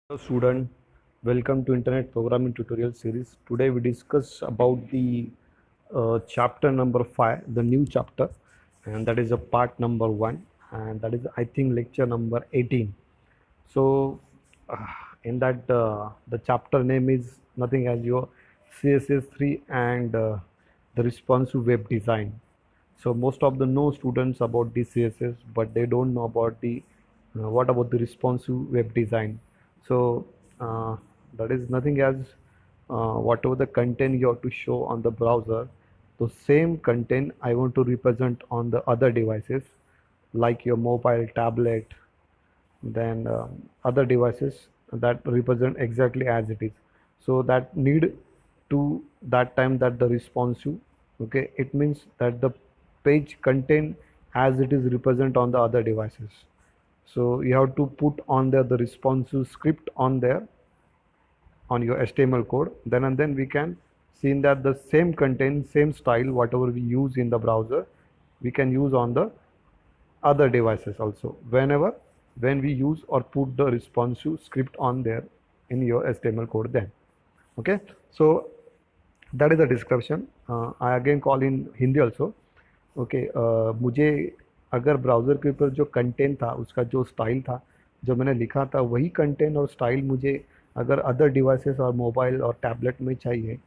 Hello student, welcome to Internet Programming Tutorial Series. Today we discuss about the chapter number 5, the new chapter, and that is a part number 1, and that is I think lecture number 18. So in that the chapter name is nothing as your CSS3 and the responsive web design. So most of the know students about the CSS, but they don't know about the what about the responsive web design. So uh, that is nothing as whatever the content you have to show on the browser, the same content I want to represent on the other devices like your mobile, tablet, then other devices that represent exactly as it is. So that need to that time that the responsive, okay, it means that the page contain as it is represent on the other devices. So you have to put on there the responsive script on there on your HTML code, then and then we can see that the same content, same style, whatever we use in the browser, we can use on the other devices also whenever when we use or put the responsive script on there in your HTML code then. Okay, so that is the description. I again call in Hindi also. Okay मुझे अगर browser के ऊपर जो content था उसका जो style था जो मैंने लिखा था वही कंटेंट और स्टाइल मुझे अगर अदर डिवाइसेस और मोबाइल और टैबलेट में चाहिए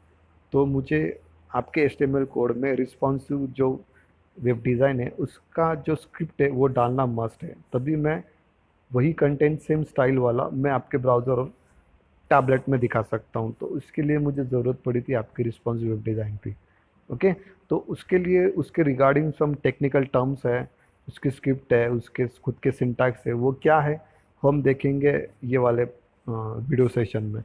तो मुझे आपके HTML कोड में रिस्पॉन्सिव जो वेब डिज़ाइन है उसका जो स्क्रिप्ट है वो डालना मस्ट है, तभी मैं वही कंटेंट सेम स्टाइल वाला मैं आपके ब्राउज़र और टैबलेट में दिखा सकता हूँ। तो उसके लिए मुझे ज़रूरत पड़ी थी आपकी रिस्पॉन्सिव वेब डिज़ाइन की। ओके, तो उसके लिए उसके रिगार्डिंग सम टेक्निकल टर्म्स है, उसकी स्क्रिप्ट है, उसके खुद के सिंटैक्स है, वो क्या है हम देखेंगे ये वाले वीडियो सेशन में।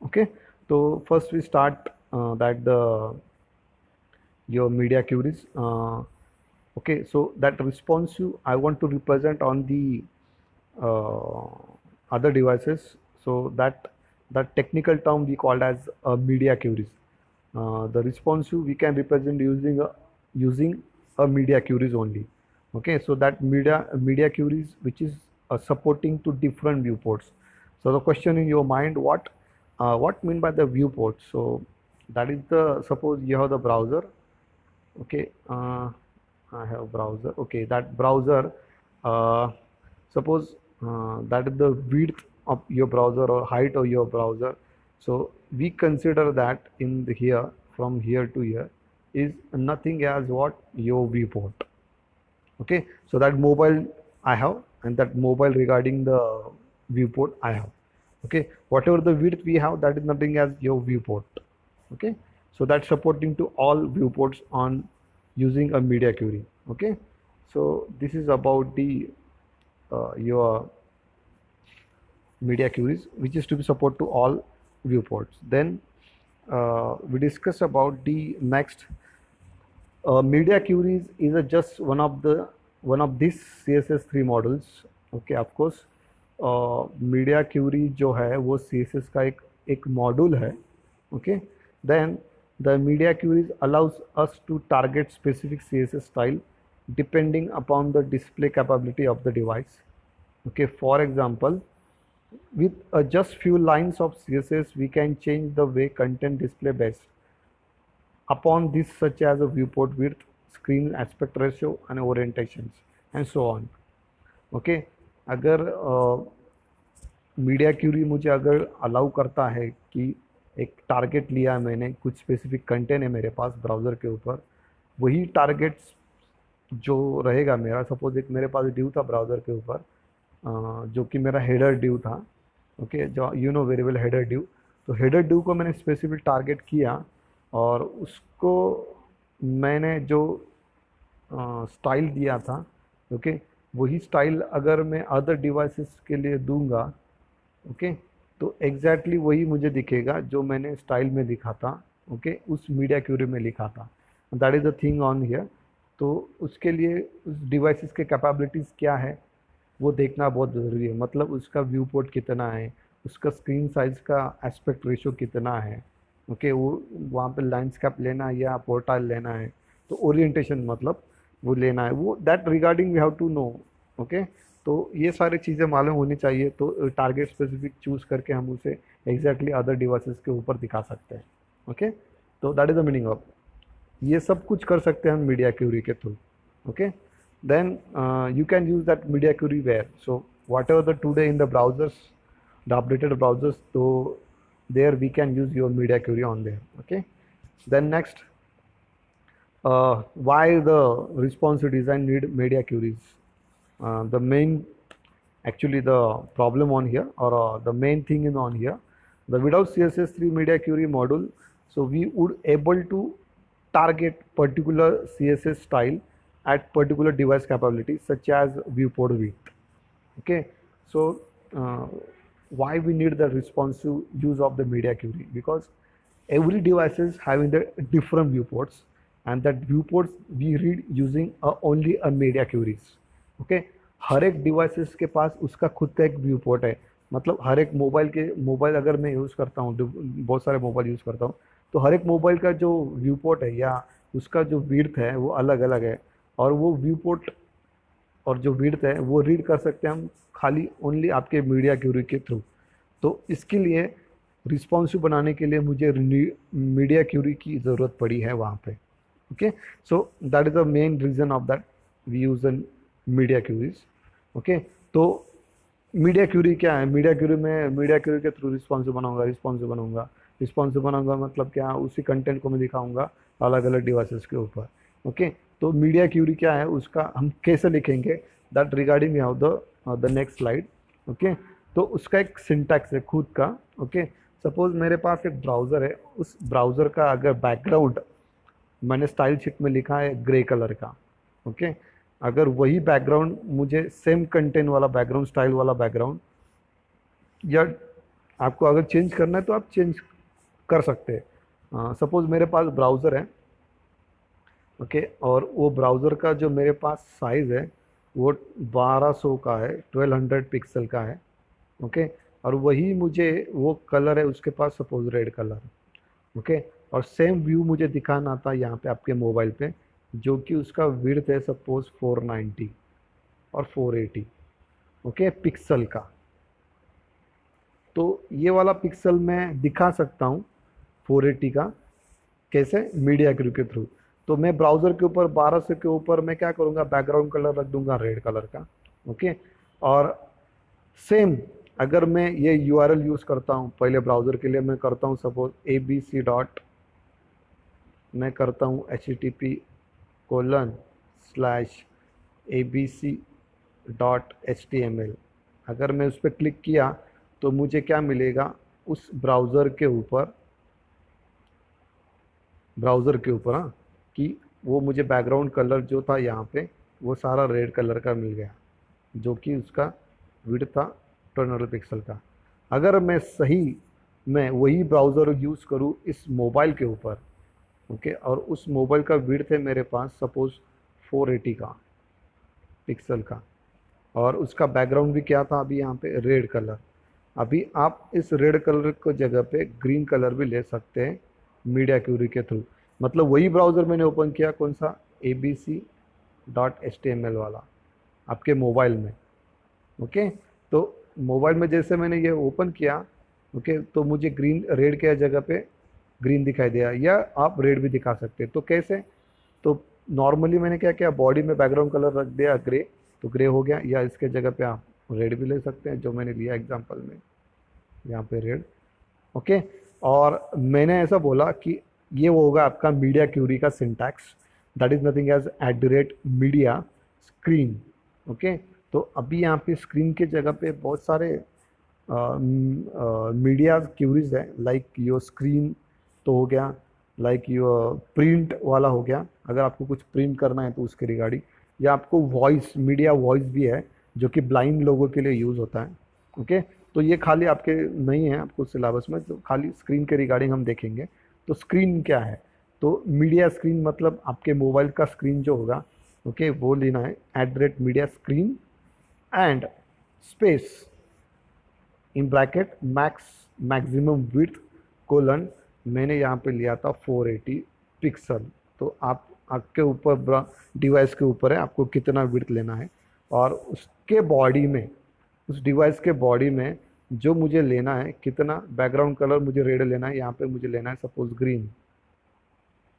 ओके, तो first we start that the your media queries. Okay, so that responsive I want to represent on the uh, other devices, so that technical term we called as media queries. The responsive we can represent using a media queries only. Okay, so that media queries which is supporting to different viewports. So the question in your mind, what mean by the viewport? So that is the, suppose you have the browser. Okay, I have browser. Okay, that browser, uh, suppose that is the width of your browser or height of your browser. So we consider that in the here, from here to here is nothing as what your viewport. Okay, so that mobile I have, and that mobile regarding the viewport I have. Okay, whatever the width we have, that is nothing as your viewport. Okay, so that's supporting to all viewports on using a media query. Okay, so this is about the your media queries which is to be support to all viewports. Then we discuss about the next media queries is a just one of these CSS3 models. Okay, of course media query जो है वो CSS का एक module है. Okay, then the media queries allows us to target specific CSS style depending upon the display capability of the device. Okay, for example, with just few lines of CSS we can change the way content display based upon this, such as a viewport width, screen aspect ratio and orientations and so on. Okay, अगर media Curie मुझे अगर allow करता है कि एक target लिया मैंने, कुछ स्पेसिफिक कंटेंट है मेरे पास ब्राउज़र के ऊपर, वही टारगेट्स जो रहेगा मेरा, सपोज एक मेरे पास ड्यू था ब्राउज़र के ऊपर जो कि मेरा हेडर ड्यू था. ओके, जो you know very well header due, तो हेडर ड्यू को मैंने स्पेसिफिक टारगेट किया और उसको मैंने जो स्टाइल दिया था, ओके, वही स्टाइल अगर मैं अदर डिवाइसेस के लिए दूंगा, ओके, तो एग्जैक्टली वही मुझे दिखेगा जो मैंने स्टाइल में लिखा था. ओके, उस मीडिया क्यूरी में लिखा था. That is the thing on here. तो उसके लिए उस डिवाइसेस के कैपेबिलिटीज़ क्या है वो देखना बहुत ज़रूरी है. मतलब उसका व्यू पोर्ट कितना है, उसका स्क्रीन साइज का एस्पेक्ट रेशो कितना है. ओके, वो वहाँ पे लैंडस्केप लेना है या पोर्टाइल लेना है, तो ओरिएंटेशन मतलब वो लेना है, वो that regarding we have to know. Okay, तो ये सारी चीज़ें मालूम होनी चाहिए, तो टारगेट स्पेसिफिक चूज़ करके हम उसे एग्जैक्टली अदर डिवाइसेस के ऊपर दिखा सकते हैं। ओके, तो that is the meaning of, ये सब कुछ कर सकते हैं हम मीडिया क्यूरी के through. Okay, then you can use that media query where, so whatever the today in the browsers, the updated browsers, so there we can use your media query on there. Okay, then next, why the responsive design need media queries. The main, actually the problem on here, or the main thing is on here, the without CSS3 media query module, so we would able to target particular CSS style at particular device capabilities such as viewport width. Okay, so why we need the responsive use of the media query? Because every device is having the different viewports, and that viewports we read using only a media queries. Okay, हर एक devices के पास उसका खुद का एक view port है। मतलब हर एक mobile अगर मैं यूज़ करता हूँ, बहुत सारे मोबाइल यूज़ करता हूँ, तो हर एक मोबाइल का जो व्यू पोर्ट है या उसका जो विड्थ है वो अलग अलग है, और वो व्यू पोर्ट और जो विड्थ है वो रीड कर सकते हैं हम खाली ओनली आपके मीडिया क्यूरी के थ्रू। तो इसके लिए रिस्पॉन्सिव बनाने के लिए मुझे मीडिया क्यूरी की ज़रूरत पड़ी है वहाँ पे। Okay, so that is the main reason of that we use the media queries. Okay, तो मीडिया क्यूरी क्या है? मीडिया क्यूरी के थ्रू रिस्पॉन्सिव बनाऊंगा। रिस्पॉन्सिव बनाऊंगा मतलब क्या, उसी कंटेंट को मैं दिखाऊंगा अलग अलग डिवाइसेस के ऊपर। ओके, तो मीडिया क्यूरी क्या है, उसका हम कैसे लिखेंगे, that regarding we have the next slide. Okay, तो उसका एक सिंटैक्स है खुद का। ओके, सपोज मेरे पास एक ब्राउज़र है, उस ब्राउज़र का अगर बैकग्राउंड मैंने स्टाइल शीट में लिखा है ग्रे कलर का। ओके, अगर वही बैकग्राउंड मुझे सेम कंटेंट वाला बैकग्राउंड, स्टाइल वाला बैकग्राउंड, या आपको अगर चेंज करना है तो आप चेंज कर सकते हैं। सपोज मेरे पास ब्राउज़र है, ओके, और वो ब्राउज़र का जो मेरे पास साइज़ है वो 1200 का है, 1200 पिक्सल का है। ओके, और वही मुझे वो कलर है उसके पास, सपोज रेड कलर। ओके, और सेम व्यू मुझे दिखाना था यहाँ पे आपके मोबाइल पे, जो कि उसका विड्थ है सपोज 490 और 480, ओके, पिक्सल का। तो ये वाला पिक्सल मैं दिखा सकता हूँ 480 का कैसे, मीडिया क्यूरी के थ्रू। तो मैं ब्राउज़र के ऊपर 1200 के ऊपर मैं क्या करूँगा, बैकग्राउंड कलर रख दूंगा रेड कलर का। ओके, और सेम अगर मैं ये URL यूज़ करता हूँ, पहले ब्राउज़र के लिए मैं करता हूँ सपोज abc डॉट, मैं करता हूँ http://abc.html। अगर मैं उस पर क्लिक किया तो मुझे क्या मिलेगा, उस ब्राउज़र के ऊपर हाँ, कि वो मुझे बैकग्राउंड कलर जो था यहाँ पे वो सारा रेड कलर का मिल गया, जो कि उसका विड्थ था 1200 पिक्सल का। अगर मैं वही ब्राउज़र यूज़ करूँ इस मोबाइल के ऊपर, ओके, और उस मोबाइल का विड्थ है मेरे पास सपोज 480 का पिक्सल का, और उसका बैकग्राउंड भी क्या था अभी यहाँ पे, रेड कलर। अभी आप इस रेड कलर को जगह पे ग्रीन कलर भी ले सकते हैं मीडिया क्यूरी के थ्रू। मतलब वही ब्राउज़र मैंने ओपन किया, कौन सा, abc.html वाला आपके मोबाइल में। ओके, तो मोबाइल में जैसे मैंने ये ओपन किया, ओके, तो मुझे ग्रीन, रेड के जगह पे ग्रीन दिखाई दिया, या आप रेड भी दिखा सकते हैं। तो कैसे, तो नॉर्मली मैंने क्या किया, बॉडी में बैकग्राउंड कलर रख दिया ग्रे, तो ग्रे हो गया, या इसके जगह पे आप रेड भी ले सकते हैं, जो मैंने लिया एग्जांपल में यहाँ पे रेड। ओके, और मैंने ऐसा बोला कि ये वो होगा आपका मीडिया क्यूरी का syntax, that is nothing as @media screen. Okay, तो अभी यहाँ पे स्क्रीन के जगह पे बहुत सारे मीडिया क्यूरीज है, लाइक योर स्क्रीन तो हो गया, लाइक योर प्रिंट वाला हो गया, अगर आपको कुछ प्रिंट करना है तो उसके रिगार्डिंग, या आपको वॉइस, मीडिया वॉइस भी है जो कि ब्लाइंड लोगों के लिए यूज़ होता है। ओके, तो ये खाली आपके नहीं है आपको सिलेबस में, तो खाली स्क्रीन के रिगार्डिंग हम देखेंगे। तो स्क्रीन क्या है, तो मीडिया स्क्रीन मतलब आपके मोबाइल का स्क्रीन जो होगा, ओके, वो लेना है @media screen and space in bracket maximum width colon, मैंने यहाँ पे लिया था 480 पिक्सल। तो आप आपके ऊपर डिवाइस के ऊपर है आपको कितना विड्थ लेना है। और उसके बॉडी में, उस डिवाइस के बॉडी में जो मुझे लेना है, कितना बैकग्राउंड कलर मुझे रेड लेना है, यहाँ पे मुझे लेना है सपोज ग्रीन,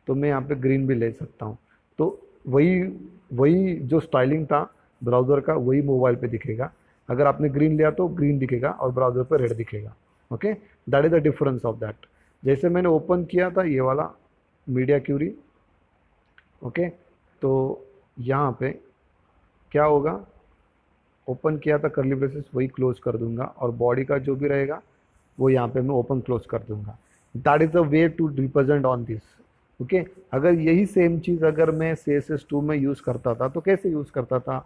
तो मैं यहाँ पे ग्रीन भी ले सकता हूँ। तो वही वही जो स्टाइलिंग था ब्राउज़र का, वही मोबाइल पे दिखेगा। अगर आपने ग्रीन लिया तो ग्रीन दिखेगा और ब्राउज़र पे रेड दिखेगा। Okay, that is the difference of that. जैसे मैंने ओपन किया था ये वाला मीडिया क्यूरी, ओके, तो यहाँ पे क्या होगा, ओपन किया था कर्ली ब्रेसेस, वही क्लोज कर दूंगा और बॉडी का जो भी रहेगा वो यहाँ पे मैं ओपन क्लोज कर दूंगा। That is the way to represent on this. Okay, अगर यही सेम चीज़ अगर मैं CSS2 में यूज़ करता था तो कैसे यूज़ करता था?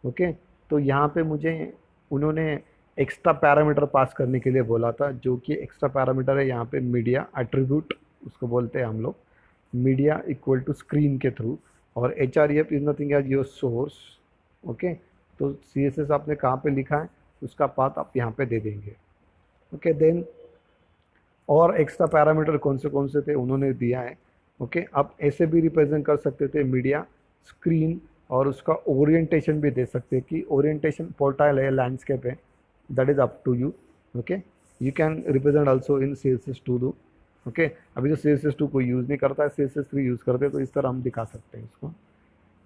ओके, तो यहाँ पे मुझे उन्होंने एक्स्ट्रा पैरामीटर पास करने के लिए बोला था, जो कि एक्स्ट्रा पैरामीटर है यहाँ पे मीडिया एट्रीब्यूट, उसको बोलते हैं हम लोग, मीडिया इक्वल टू स्क्रीन के थ्रू, और href is nothing as your source. Okay, तो CSS आपने कहाँ पे लिखा है उसका पाथ आप यहाँ पे दे देंगे। ओके, देन और एक्स्ट्रा पैरामीटर कौन से थे उन्होंने दिया है। ओके, आप ऐसे भी रिप्रेजेंट कर सकते थे मीडिया स्क्रीन, और उसका ओरिएंटेशन भी दे सकते हैं कि ओरिएंटेशन पोर्टाइल है, लैंडस्केप है, that is up to you. Okay, you can represent also in CSS2 दो। ओके, अभी तो CSS2 कोई यूज़ नहीं करता है, CSS3 यूज़ करते हैं, तो इस तरह हम दिखा सकते हैं इसको।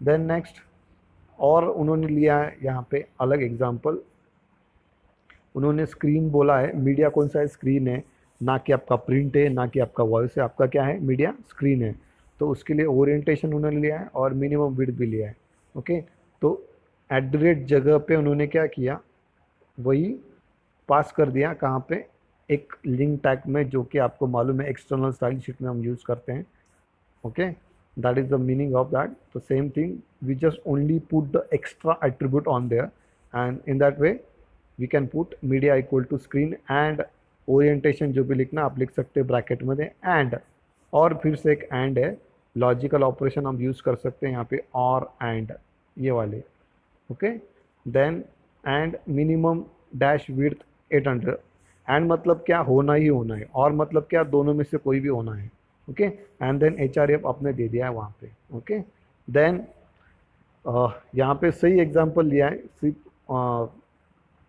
देन नेक्स्ट, और उन्होंने लिया है यहाँ पे अलग एग्जांपल, उन्होंने स्क्रीन बोला है, मीडिया कौन सा है, स्क्रीन है, ना कि आपका प्रिंट है, ना कि आपका वॉइस है, आपका क्या है, मीडिया स्क्रीन है। तो उसके लिए ओरिएंटेशन उन्होंने लिया है और मिनिमम विड्थ भी लिया है। ओके, तो @ जगह पे उन्होंने क्या किया, वही पास कर दिया कहाँ पे, एक लिंक टैग में, जो कि आपको मालूम है एक्सटर्नल स्टाइल शीट में हम यूज़ करते हैं। Okay, that is the meaning of that. The same thing, we just only put the extra attribute on there, and in that way we can put media equal to screen and orientation जो भी लिखना आप लिख सकते हैं bracket में दे, and और फिर से एक and है, लॉजिकल ऑपरेशन हम यूज़ कर सकते हैं यहाँ पे, और and ये वाले। Okay, then and minimum dash width 800, and मतलब क्या, होना ही होना है, और मतलब क्या, दोनों में से कोई भी होना है। ओके, एंड देन href आपने दे दिया है वहाँ पे। ओके, देन यहाँ पे सही एग्जांपल लिया है सिर्फ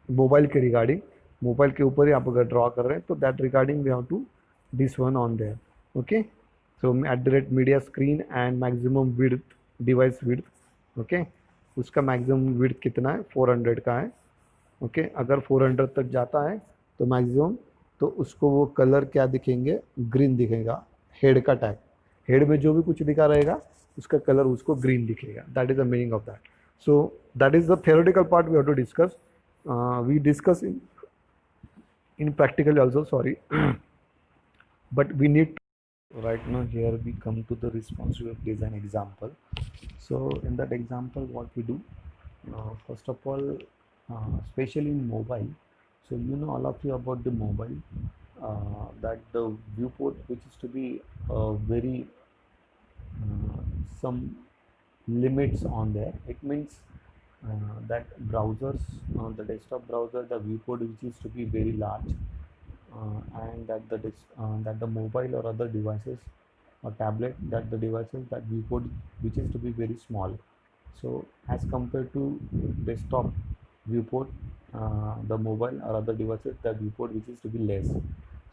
मोबाइल के रिगार्डिंग, मोबाइल के ऊपर ही आप अगर ड्रॉ कर रहे हैं तो that regarding we have to this one on there. Okay, so @media screen and maximum width, device width. Okay, उसका मैक्सिमम विड्थ कितना है, 400 का है। ओके, अगर 400 तक जाता है तो मैक्सिमम, तो उसको वो कलर क्या दिखेंगे, ग्रीन दिखेगा। हेड का टैग, हेड में जो भी कुछ दिखा रहेगा उसका कलर उसको ग्रीन दिखेगा। That is the meaning of that. So that is the theoretical part we have to discuss. We discuss in practical also, sorry. But we need to, right now here we come to the responsive design example. So in that example what we do, first of all, especially in mobile, so you know all of you about the mobile, that the viewport which is to be very some limits on there. It means that browsers, the desktop browser, the viewport which is to be very large, and that the mobile or other devices or tablet, that the devices, that viewport which is to be very small. So as compared to desktop viewport, the mobile or other devices, the viewport which is to be less.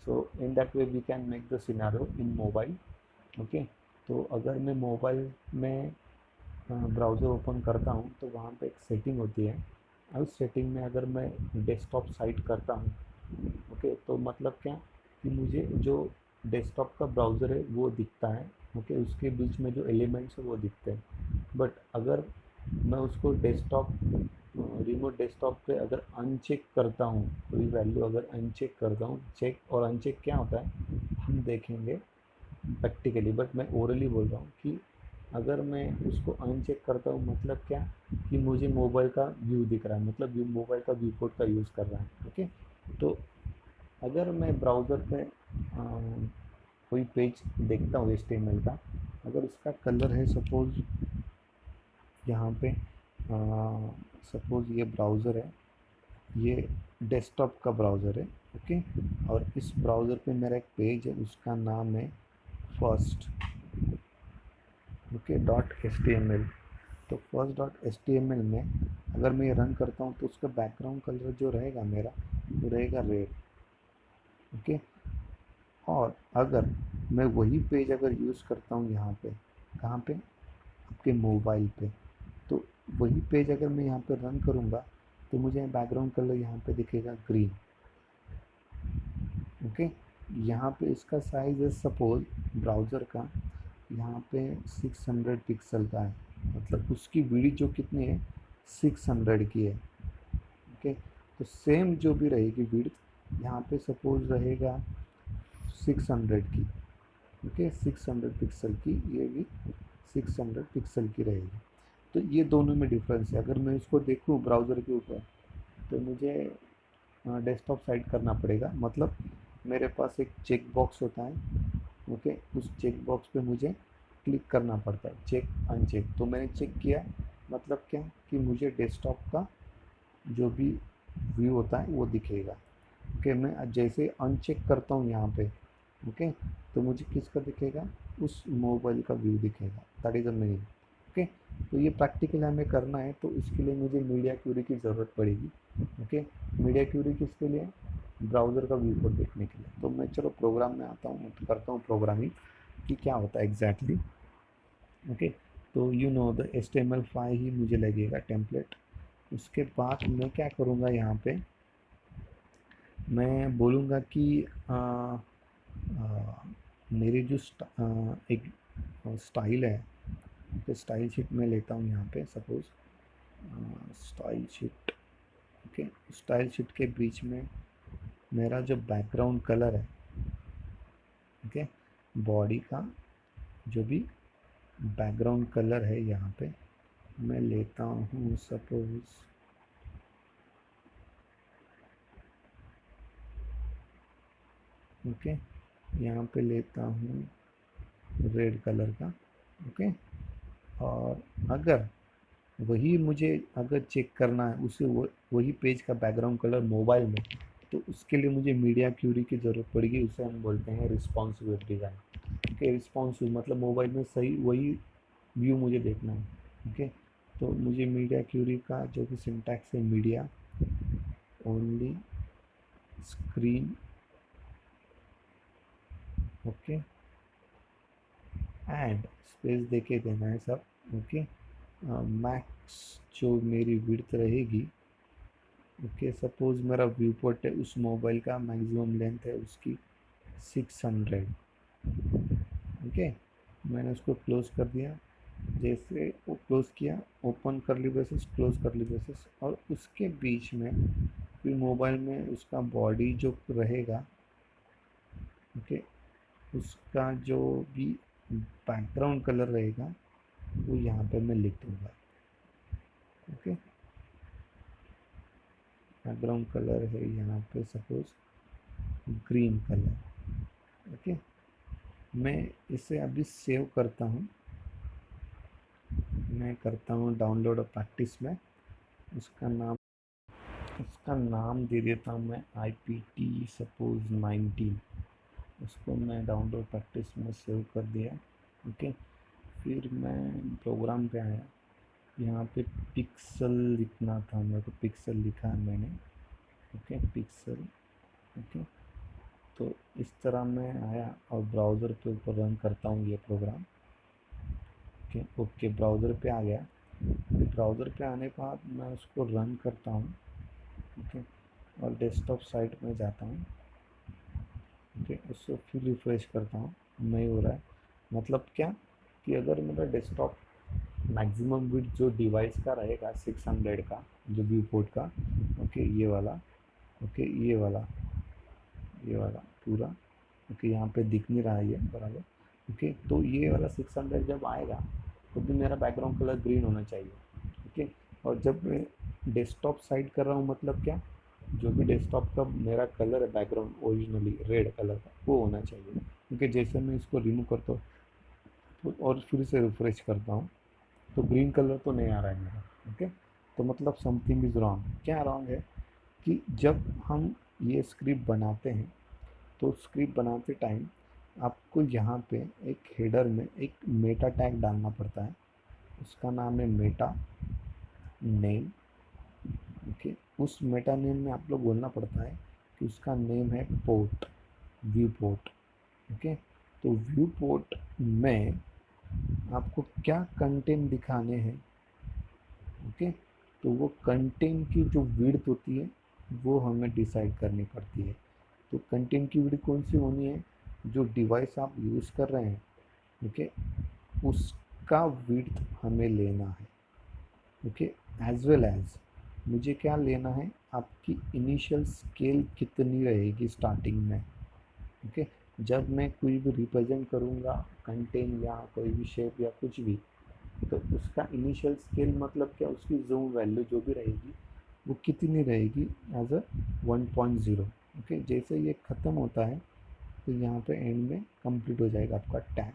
So in that way we can make the scenario in mobile. Okay, तो अगर मैं mobile में browser open करता हूँ तो वहाँ पे एक सेटिंग होती है, उस सेटिंग में अगर मैं डेस्कटॉप साइट करता हूँ, ओके, तो मतलब क्या कि मुझे जो डेस्कटॉप का ब्राउज़र है वो दिखता है। ओके, उसके बीच में जो एलिमेंट्स है वो दिखते हैं। बट अगर मैं उसको डेस्कटॉप, रिमोट डेस्कटॉप पे अगर अनचेक करता हूँ, कोई वैल्यू अगर अनचेक करता हूँ, चेक और अनचेक क्या होता है हम देखेंगे प्रैक्टिकली, बट मैं ओरली बोल रहा हूँ कि अगर मैं उसको अनचेक करता हूँ मतलब क्या कि मुझे मोबाइल का व्यू दिख रहा है, मतलब व्यू मोबाइल का व्यू पोर्ट का यूज़ कर रहा है। ओके, तो अगर मैं ब्राउज़र पे कोई पेज देखता हूँ HTML का, अगर उसका कलर है सपोज़ यहाँ पे, सपोज़ ये ब्राउज़र है, ये डेस्कटॉप का ब्राउज़र है। ओके, और इस ब्राउज़र पे मेरा एक पेज है, उसका नाम है फर्स्ट, ओके, .html। तो first dot H T M L में अगर मैं ये रन करता हूँ तो उसका बैकग्राउंड कलर जो रहेगा मेरा वो रहेगा रेड। ओके, और अगर मैं वही पेज अगर यूज़ करता हूँ यहाँ पे, कहाँ पे, आपके मोबाइल पे, तो वही पेज अगर मैं यहाँ पे रन करूँगा तो मुझे बैकग्राउंड कलर यहाँ पे दिखेगा ग्रीन। ओके, यहाँ पे इसका साइज़ है सपोज ब्राउज़र का यहाँ पे 600 पिक्सल का है, मतलब उसकी विड्थ जो कितनी है 600 की है। ओके, तो सेम जो भी रहेगी विड्थ यहाँ पे सपोज रहेगा 600 की। ओके, 600 पिक्सल की, ये भी 600 पिक्सल की रहेगी। तो ये दोनों में डिफरेंस है। अगर मैं इसको देखूँ ब्राउज़र के ऊपर तो मुझे डेस्कटॉप साइड करना पड़ेगा, मतलब मेरे पास एक चेक बॉक्स होता है। ओके, उस चेक बॉक्स पे मुझे क्लिक करना पड़ता है, चेक अनचेक। तो मैंने चेक किया, मतलब क्या कि मुझे डेस्कटॉप का जो भी व्यू होता है वो दिखेगा। ओके, मैं जैसे अनचेक करता हूँ यहाँ पे, ओके, तो मुझे किसका दिखेगा, उस मोबाइल का व्यू दिखेगा। That is a meaning. Okay, तो ये प्रैक्टिकल हमें करना है, तो इसके लिए मुझे मीडिया क्यूरी की ज़रूरत पड़ेगी। ओके, मीडिया क्यूरी किसके लिए, ब्राउज़र का व्यू कोड देखने के लिए। तो मैं चलो प्रोग्राम में आता हूँ, तो करता हूँ प्रोग्रामिंग कि क्या होता है एग्जैक्टली। ओके, तो यू नो द HTML5 ही मुझे लगेगा टेम्पलेट। उसके बाद मैं क्या करूँगा, यहाँ पे मैं बोलूँगा कि मेरी जो एक स्टाइल है, तो स्टाइल शीट में लेता हूँ यहाँ पे suppose style sheet. Okay, style sheet के बीच में मेरा जो बैकग्राउंड कलर है, ओके, बॉडी का जो भी बैकग्राउंड कलर है यहाँ पे मैं लेता हूँ सपोज ओके, यहाँ पे लेता हूँ रेड कलर का। ओके, और अगर वही मुझे अगर चेक करना है उसे वही पेज का बैकग्राउंड कलर मोबाइल में, तो उसके लिए मुझे मीडिया क्यूरी की ज़रूरत पड़ेगी। उसे हम बोलते हैं responsive web design. Okay, responsive मतलब मोबाइल में सही वही व्यू मुझे देखना है। ओके, तो मुझे मीडिया क्यूरी का जो भी सिंटैक्स है, media only screen, okay, and space देके देना है सब। ओके, मैक्स जो मेरी विड्थ रहेगी, ओके, सपोज मेरा व्यू पोर्ट है, उस मोबाइल का मैक्सिमम लेंथ है उसकी 600। ओके, मैंने उसको क्लोज कर दिया। जैसे वो क्लोज किया, ओपन करली ब्रेसेस, क्लोज करली ब्रेसेस, और उसके बीच में फिर मोबाइल में उसका बॉडी जो रहेगा, ओके, उसका जो भी बैकग्राउंड कलर रहेगा वो यहाँ पे मैं लिख दूँगा। ओके, बैकग्राउंड कलर है यहाँ पे सपोज ग्रीन कलर। ओके, मैं इसे अभी सेव करता हूँ, मैं करता हूँ डाउनलोड और प्रैक्टिस में। उसका नाम दे देता हूँ मैं IPT सपोज 19। उसको मैं डाउनलोड प्रैक्टिस में सेव कर दिया। ओके, फिर मैं प्रोग्राम पे आया, यहाँ पे पिक्सल लिखना था मेरे को, पिक्सल लिखा है मैंने। Okay, pixel. ओके, तो इस तरह मैं आया और ब्राउज़र पे ऊपर रन करता हूँ ये प्रोग्राम। ओके ओके, ब्राउज़र पे आ गया। ब्राउज़र पे आने के बाद मैं उसको रन करता हूँ। ओके, और डेस्कटॉप साइट में जाता हूँ। ओके, उसको फिर रिफ्रेश करता हूँ, नहीं हो रहा है। मतलब क्या कि अगर मेरा डेस्कटॉप मैक्सिमम विड्थ जो डिवाइस का रहेगा 600 का, जो व्यू पोर्ट का, ओके, ये वाला, ओके, ये वाला पूरा, ओके, यहाँ पे दिख नहीं रहा है ये बराबर। ओके, तो ये वाला 600 जब आएगा तो भी मेरा बैकग्राउंड कलर ग्रीन होना चाहिए। ओके, और जब मैं डेस्कटॉप साइड कर रहा हूँ, मतलब क्या, जो भी डेस्कटॉप का मेरा कलर है बैकग्राउंड ओरिजिनली रेड कलर का वो होना चाहिए। क्योंकि जैसे मैं इसको रिमूव करता हूँ और फिर से रिफ्रेश करता हूँ तो ग्रीन कलर तो नहीं आ रहा है मेरा। ओके, तो मतलब समथिंग इज़ रॉन्ग। क्या रॉन्ग है कि जब हम ये स्क्रिप्ट बनाते हैं तो स्क्रिप्ट बनाते टाइम आपको यहाँ पे एक हेडर में एक मेटा टैग डालना पड़ता है। उसका नाम है मेटा नेम। ओके, उस मेटा नेम में आप लोग बोलना पड़ता है कि उसका नेम है पोर्ट, व्यू पोर्ट। ओके, तो व्यू पोर्ट में आपको क्या कंटेंट दिखाने हैं। ओके, तो वो कंटेंट की जो विड्थ होती है वो हमें डिसाइड करनी पड़ती है। तो कंटेंट की विड्थ कौन सी होनी है, जो डिवाइस आप यूज़ कर रहे हैं, ओके, उसका विड्थ हमें लेना है। ओके, एज वेल एज मुझे क्या लेना है, आपकी इनिशियल स्केल कितनी रहेगी स्टार्टिंग में। ओके, जब मैं कोई भी रिप्रेजेंट करूँगा कंटेंट या कोई भी शेप या कुछ भी, तो उसका इनिशियल स्केल मतलब क्या, उसकी जूम वैल्यू जो भी रहेगी वो कितनी रहेगी, एज अ 1.0। ओके, जैसे ये ख़त्म होता है तो यहाँ पे एंड में कंप्लीट हो जाएगा आपका टैग।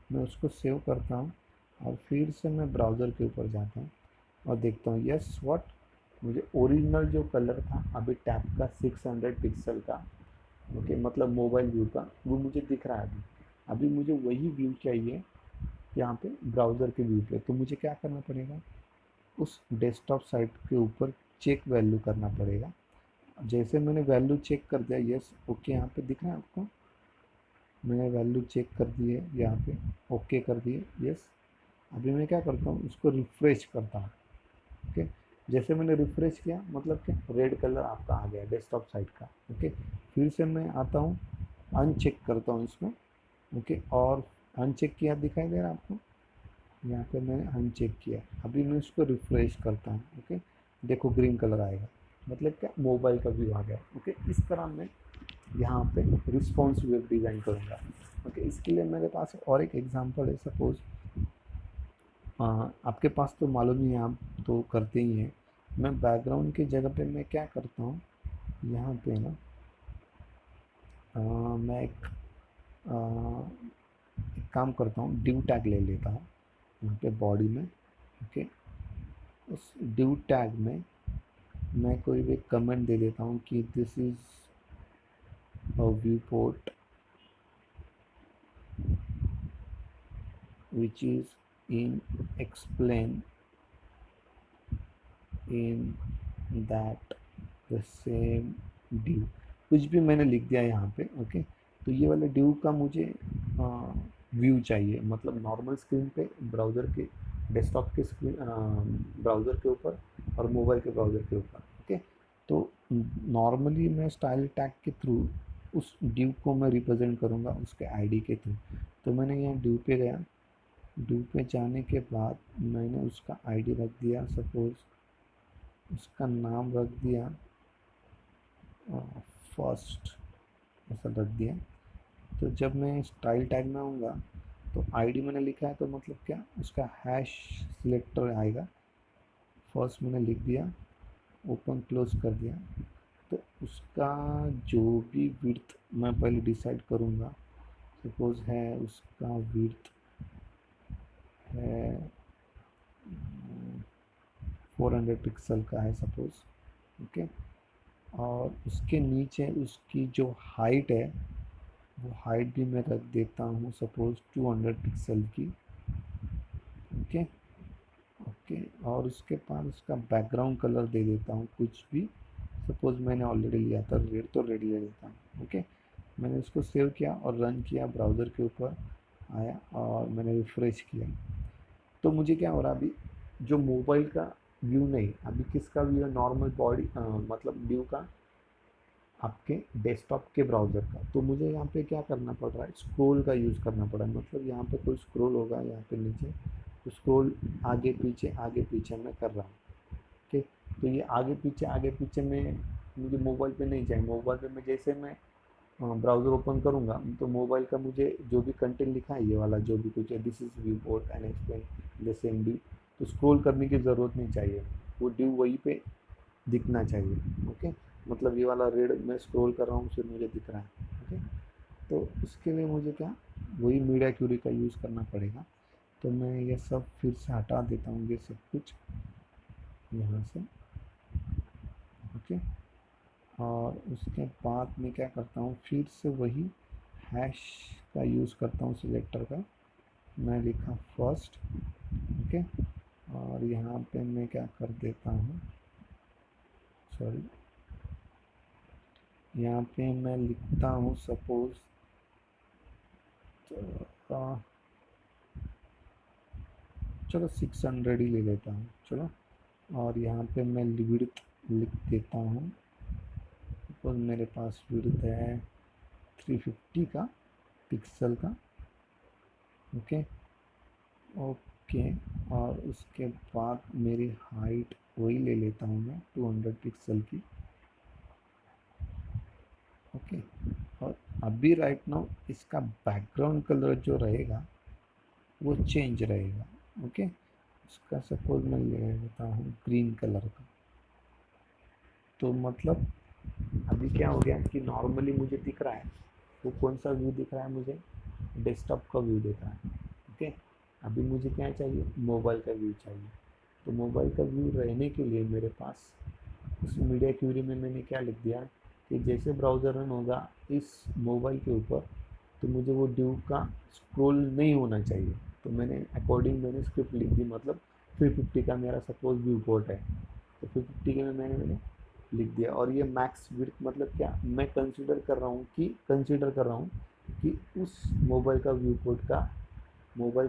मैं उसको सेव करता हूँ और फिर से मैं ब्राउज़र के ऊपर जाता हूँ और देखता हूँ, यस व्हाट, मुझे ओरिजिनल जो कलर था अभी टैब का 600 पिक्सल का, ओके, मतलब मोबाइल व्यू का, वो मुझे दिख रहा है अभी। अभी मुझे वही व्यू चाहिए यहाँ पे ब्राउज़र के व्यू पे। तो मुझे क्या करना पड़ेगा, उस डेस्कटॉप साइट के ऊपर चेक वैल्यू करना पड़ेगा। जैसे मैंने वैल्यू चेक कर दिया, यस ओके, यहाँ पे दिख रहा है आपको, मैंने वैल्यू चेक कर दी है यहाँ पे, ओके कर दिए, यस। अभी मैं क्या करता हूँ, उसको रिफ़्रेश करता हूँ। ओके, जैसे मैंने रिफ़्रेश किया मतलब क्या, रेड कलर आपका आ गया डेस्कटॉप साइट का। ओके, फिर से मैं आता हूँ, अनचेक करता हूँ इसको। ओके, और अनचेक किया दिखाई दे रहा है आपको, यहाँ पे मैंने अनचेक किया। अभी मैं उसको रिफ़्रेश करता हूँ। ओके, देखो ग्रीन कलर आएगा, मतलब क्या, मोबाइल का व्यू आ गया। ओके, इस तरह मैं यहाँ पे रिस्पॉन्सिव वेब डिज़ाइन करूँगा। ओके, इसके लिए मेरे पास और एक एग्जांपल है। सपोज़ आपके पास तो मालूम ही है, आप तो करते ही हैं। मैं बैकग्राउंड की जगह पे मैं क्या करता हूँ, यहाँ पे ना मैं एक काम करता हूँ, डिव टैग ले लेता हूँ यहाँ पे बॉडी में। ओके, उस डिव टैग में मैं कोई भी कमेंट दे देता हूँ कि this is a view port which is in explain in that the same div, कुछ भी मैंने लिख दिया यहाँ पे। ओके, तो ये वाले div का मुझे व्यू चाहिए, मतलब नॉर्मल स्क्रीन पे, ब्राउज़र के डेस्कटॉप के स्क्रीन, ब्राउज़र के ऊपर और मोबाइल के ब्राउज़र के ऊपर। ओके, तो नॉर्मली मैं स्टाइल टैग के थ्रू उस div को मैं रिप्रेजेंट करूँगा उसके आईडी के थ्रू। तो मैंने यहाँ div पे गया, div पे जाने के बाद मैंने उसका आईडी रख दिया, सपोज़ उसका नाम रख दिया फर्स्ट, ऐसा रख दिया। तो जब मैं स्टाइल टैग में आऊँगा तो आईडी मैंने लिखा है, तो मतलब क्या, उसका हैश सिलेक्टर आएगा। फर्स्ट मैंने लिख दिया, ओपन क्लोज कर दिया। तो उसका जो भी विड्थ मैं पहले डिसाइड करूँगा, सपोज़ है उसका विड्थ है 400 पिक्सल का है सपोज़। ओके, और उसके नीचे उसकी जो हाइट है वो हाइट भी मैं रख देता हूँ सपोज़ 200 पिक्सल की। ओके, ओके, और उसके बाद उसका बैकग्राउंड कलर दे देता हूँ कुछ भी। सपोज़ मैंने ऑलरेडी लिया था रेड, तो रेड ले लेता हूँ। ओके, मैंने उसको सेव किया और रन किया, ब्राउज़र के ऊपर आया और मैंने रिफ़्रेश किया। तो मुझे क्या हो रहा, अभी जो मोबाइल का व्यू नहीं, अभी किसका व्यू है, नॉर्मल बॉडी, मतलब व्यू का आपके डेस्कटॉप के ब्राउज़र का। तो मुझे यहाँ पे क्या करना पड़ रहा है, स्क्रॉल का यूज़ करना पड़ा है। मतलब यहाँ पे कोई स्क्रॉल होगा यहाँ पे नीचे, तो स्क्रॉल आगे पीछे मैं कर रहा हूँ। ठीक, तो ये आगे पीछे में मुझे मोबाइल पे नहीं चाहिए। मोबाइल पे मैं जैसे मैं ब्राउज़र ओपन करूँगा तो मोबाइल का मुझे जो भी कंटेंट लिखा है, ये वाला जो भी कुछ है, this is view port and explain the same view, तो स्क्रॉल करने की ज़रूरत नहीं चाहिए, वो व्यू वहीं पे दिखना चाहिए। ओके, मतलब ये वाला रेड मैं स्क्रॉल कर रहा हूँ फिर मुझे दिख रहा है। ओके, तो उसके लिए मुझे क्या, वही मीडिया क्यूरी का यूज़ करना पड़ेगा। तो मैं ये सब फिर से हटा देता हूँ, ये सब कुछ यहाँ से। ओके, और उसके बाद मैं क्या करता हूँ, फिर से वही हैश का यूज़ करता हूँ सिलेक्टर का। मैं लिखा फर्स्ट, ओके। और यहाँ पे मैं क्या कर देता हूँ, सॉरी, यहाँ पे मैं लिखता हूँ सपोज, तो चलो 600 ही ले लेता हूँ, चलो। और यहाँ पे मैं विड्थ लिख देता हूँ, सपोज मेरे पास विड्थ है 350 का पिक्सल का। Okay okay. और उसके बाद मेरी हाइट वही ले लेता हूँ मैं 200 पिक्सल की। ओके। और अभी राइट नाउ इसका बैकग्राउंड कलर जो रहेगा वो चेंज रहेगा। ओके। उसका सपोज मैं ले लेता हूँ ग्रीन कलर का। तो मतलब अभी क्या हो गया कि नॉर्मली मुझे दिख रहा है, वो कौन सा व्यू दिख रहा है मुझे, डेस्कटॉप का व्यू दिख रहा है। ओके। अभी मुझे क्या चाहिए, मोबाइल का व्यू चाहिए। तो मोबाइल का व्यू रहने के लिए मेरे पास उस मीडिया क्यूरी में मैंने क्या लिख दिया कि जैसे ब्राउज़र रन होगा इस मोबाइल के ऊपर, तो मुझे वो ड्यू का स्क्रॉल नहीं होना चाहिए। तो मैंने अकॉर्डिंग मैंने स्क्रिप्ट लिख दी, मतलब 350 का मेरा सपोज व्यू पोर्ट है, तो 350 के में मैंने लिख दिया। और ये मैक्स विड्थ मतलब क्या, मैं कंसीडर कर रहा हूँ कि उस मोबाइल का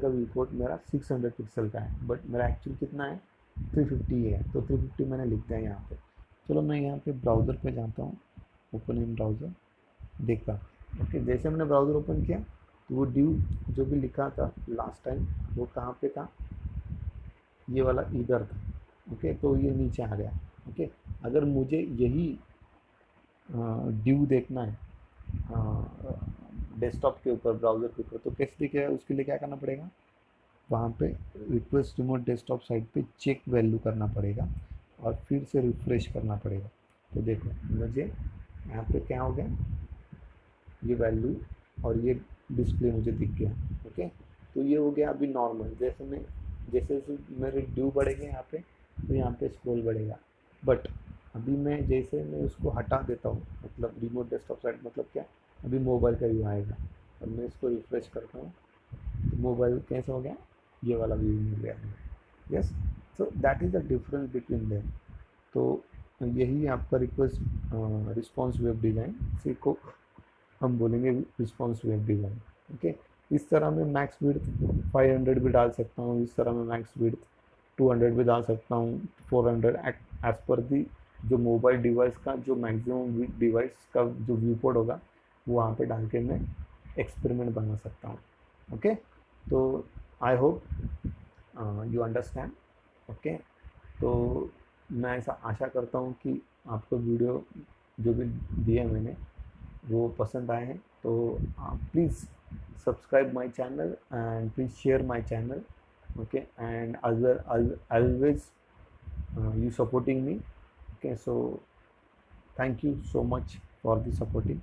व्यू पोर्ट मेरा 600 पिक्सल का है, बट मेरा एक्चुअल कितना है 350 है। तो 350 मैंने लिख दिया यहाँ पे। चलो मैं यहाँ पे ब्राउज़र पे जाता हूँ, ओपन इन ब्राउज़र, देखता। ओके। जैसे मैंने ब्राउज़र ओपन किया तो वो ड्यू जो भी लिखा था लास्ट टाइम वो कहाँ पे था, ये वाला इधर था। ओके। तो ये नीचे आ गया। ओके। अगर मुझे यही ड्यू देखना है डेस्कटॉप के ऊपर, ब्राउज़र के ऊपर, तो कैसे दिखेगा, उसके लिए क्या करना पड़ेगा, वहाँ पे रिक्वेस्ट रिमोट डेस्कटॉप साइट पे चेक वैल्यू करना पड़ेगा और फिर से रिफ्रेश करना पड़ेगा। तो देखो मुझे यहाँ पे क्या हो गया, ये वैल्यू और ये डिस्प्ले मुझे दिख गया। ओके। तो ये हो गया अभी नॉर्मल। जैसे जैसे मेरे ड्यू बढ़ेंगे यहाँ पे, तो यहाँ पे स्क्रॉल बढ़ेगा। बट अभी मैं उसको हटा देता हूँ, मतलब रिमोट डेस्कटॉप साइट मतलब क्या, अभी मोबाइल का व्यू आएगा और मैं इसको रिफ्रेश करता हूँ, तो मोबाइल कैसा हो गया, ये वाला व्यू मिल गया। Yes. So that is the difference between them. तो यही आपका रिस्पॉन्स वेब डिज़ाइन, इसी को हम बोलेंगे रिस्पॉन्स वेब डिज़ाइन। ओके। इस तरह मैं मैक्स विड्थ 500 भी डाल सकता हूँ, इस तरह मैं मैक्स विड्थ 200 भी डाल सकता हूँ, 400 एज पर दी जो मोबाइल डिवाइस का जो मैक्सिमम डिवाइस का जो व्यू पोर्ट होगा वो वहाँ पे डाल के मैं एक्सपेरिमेंट बना सकता हूँ। ओके। तो I hope you understand. Okay. तो मैं ऐसा आशा करता हूँ कि आपको वीडियो जो भी दिए मैंने वो पसंद आए हैं। तो please subscribe my channel and please share my channel. Okay. And always you supporting me. Okay, so thank you so much for the supporting.